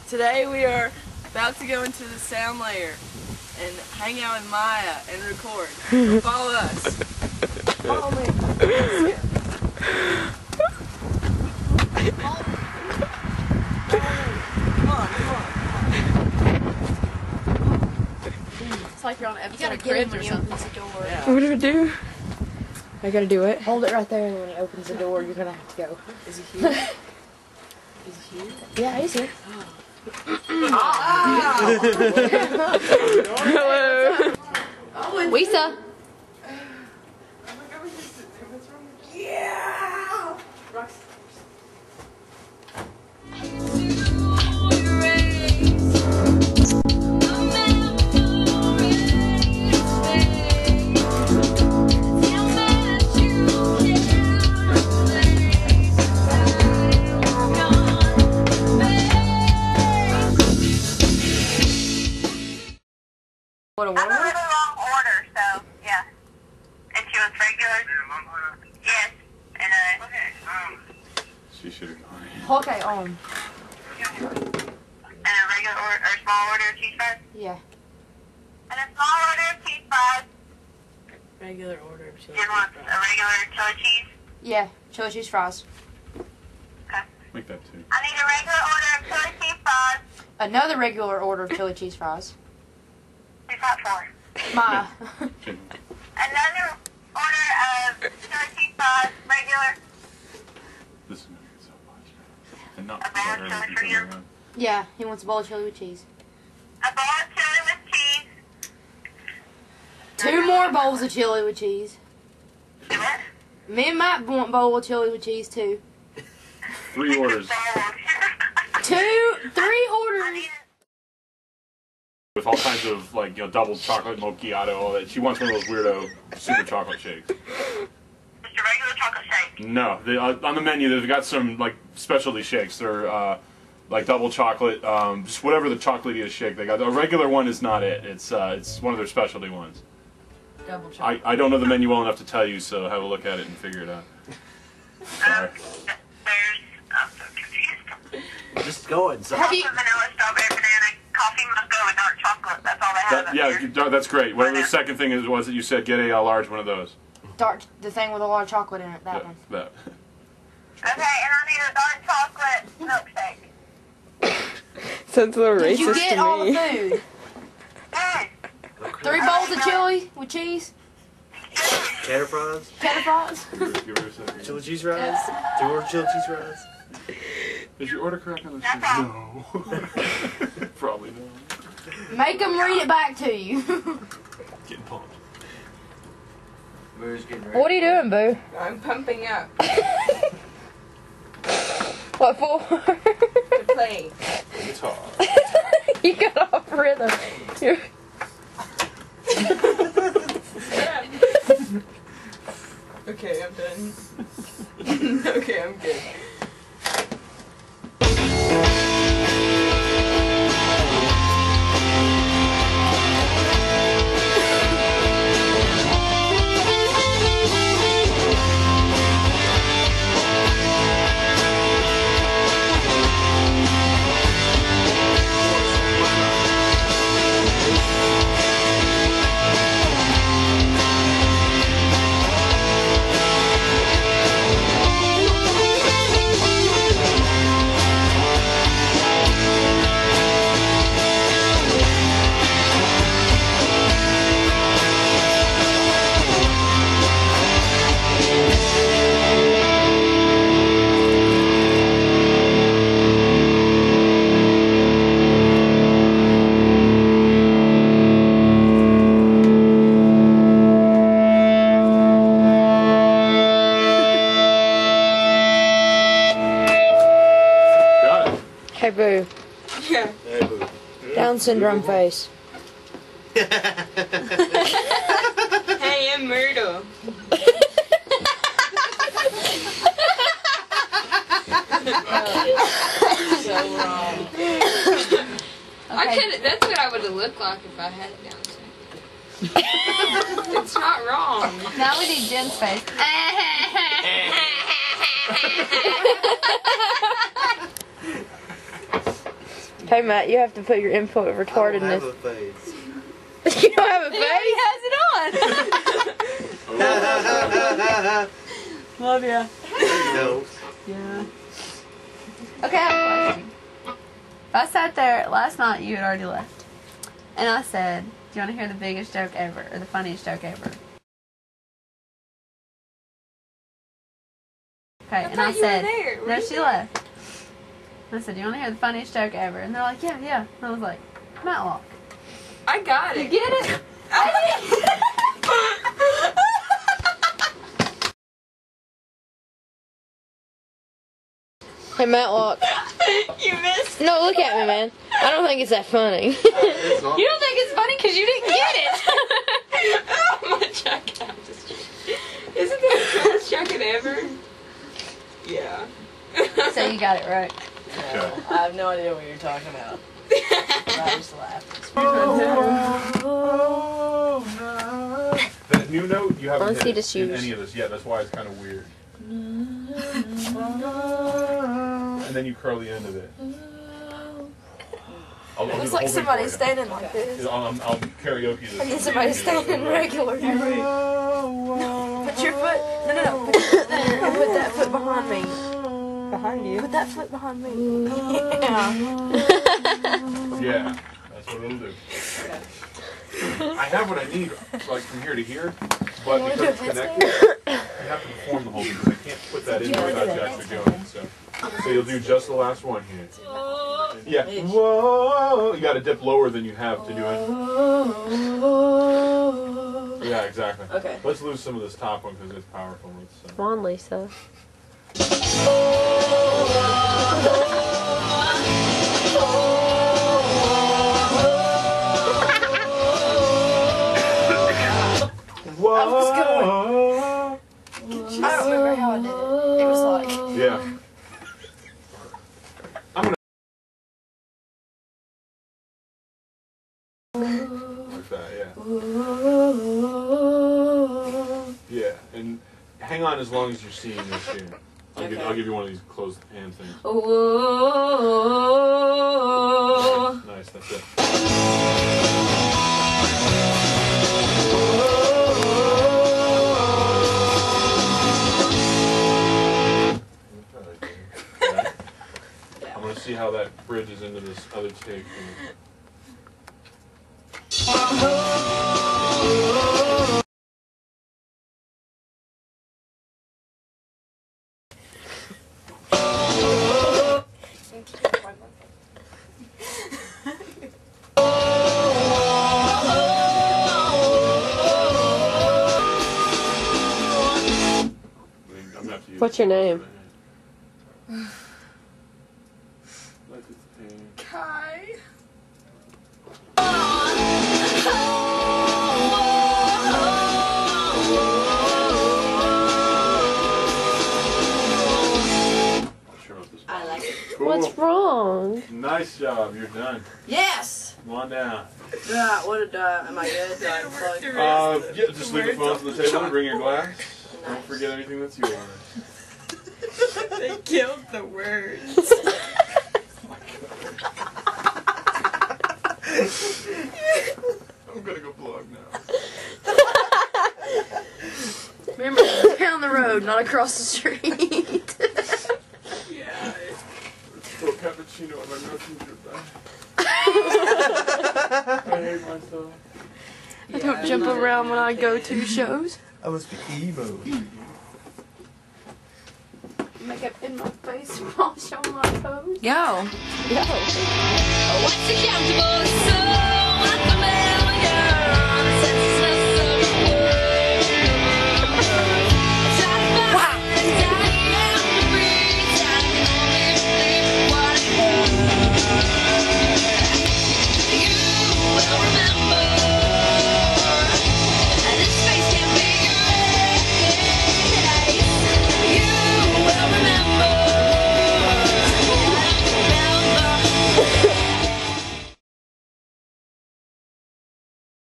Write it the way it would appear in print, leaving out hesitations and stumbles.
Today we are about to go into the sound layer and hang out with Maya and record. So follow us. Follow me. Come on. It's like you're on an episode of Cribs or something. Yeah. What do I do? I gotta do it. Hold it right there, and when he opens the door, you're gonna have to go. Is he here? Is he here? Yeah, he's here. Hello. Lisa. Yeah! What a I'm a really long order, so yeah. And she was regular. Yes. And She should have gone in. Okay, and a regular order or small order of cheese fries. yeah. And a small order of cheese fries. Regular order of chili. Jen wants a regular chili cheese. Yeah, chili cheese fries. Okay. Make that two. I need a regular order of chili cheese fries. Another regular order of chili cheese fries. Who's that for? My. Another order of chili cheese fries, regular. This is gonna get so much. And not A bowl of chili for you? Yeah, he wants a bowl of chili with cheese. A bowl of chili with cheese. 2 more bowls of chili with cheese. Do it. Me and Matt want a bowl of chili with cheese too. 3 orders. 3 orders. With all kinds of, like, you know, double chocolate macchiato, all that. She wants one of those weirdo super chocolate shakes. Just a regular chocolate shake. No, they, on the menu they've got some, like, specialty shakes. They're, like, double chocolate, just whatever the chocolatiest shake they got. A regular one is not it. It's one of their specialty ones. Double chocolate. I don't know the menu well enough to tell you, so have a look at it and figure it out. Sorry. I'm so confused. Just going. So. Have you? Vanilla, strawberry, banana, coffee, mocha, and dark chocolate. That's all they have up here. Yeah, that's great. Whatever the second thing was that you said, get a large one of those. The thing with a lot of chocolate in it, that one. That. Okay, and I need a dark chocolate milkshake. Sounds a little Did you racist get to all the me. food? Hey, 3 bowls of chili with cheese? Cheddar fries, Cheddar fries? Give her a second. chili cheese fries, 2 order chili cheese fries. Is your order correct on the sheet? That's No. Probably not. Make them read it back to you. Getting pumped. Boo's getting ready. What are you doing, Boo? I'm pumping up. What for? To play. Guitar. You got off rhythm. You're... Okay, I'm done. Okay, I'm good. Hey, Boo. Yeah. Hey, Boo. Down syndrome face. Hey, I'm Myrtle. So wrong. Okay. That's what I would have looked like if I had it down to. It's not wrong. Now we need Jen's face. Hey Matt, you have to put your input of I don't have retardedness. a face. You don't have a He face? has it on. Love ya. No. Yeah. Okay, I have a question. If I sat there last night, you had already left, and I said, "Do you want to hear the biggest joke ever, or the funniest joke ever?" Okay, and I said, "No, she left." I said, "Do you want to hear the funniest joke ever?" And they're like, "Yeah, yeah." And I was like, "Matlock." I got You it. get it? Hey Matlock. You missed. No, look at me, man. I don't think it's that funny. It's not. You don't think it's funny because you didn't get it. Oh my jacket. Isn't this the best jacket ever? Yeah. So you got it right. Okay. I have no idea what you're talking about. I just laughed. That new note you haven't Let's see hit the in shoes. any of this yet. That's why it's kind of weird. And then you curl the end of it. I'll do It's the like whole thing somebody for you. standing like this. I'll karaoke this. I need somebody standing regular. Put your foot. No. Put that foot behind me. Behind you. Put that foot behind me. Yeah, that's what it'll do. I have what I need, like from here to here, but because it's connected, you have to perform the whole thing. Because I can't put that in without you actually going. So you'll do just the last one here. Yeah. Whoa! You got to dip lower than you have to do it. Yeah, exactly. Okay. Let's lose some of this top one because it's powerful. Come on, Lisa. Whoa! I don't remember how I did it. It was like. Yeah. Like that, yeah. Yeah, and hang on as long as you're seeing this here. I'll give you one of these closed hand things. Nice, that's it. I'm going to see how that bridges into this other take. What's your name? Kai. I like it. Cool. What's wrong? Nice job. You're done. Yes. Come on down. What did am I good? Do I plug? Yeah, just leave the phones on the table and bring your glass. Don't forget anything that's yours. They killed the words. I'm gonna go blog now. Remember, down the road, not across the street. Yeah. Throw cappuccino on my messenger bag. I hate myself. I don't jump around when I go to shows. I must be emo. Makeup in my face while showing my toes. Yo. Yo. What's acceptable? So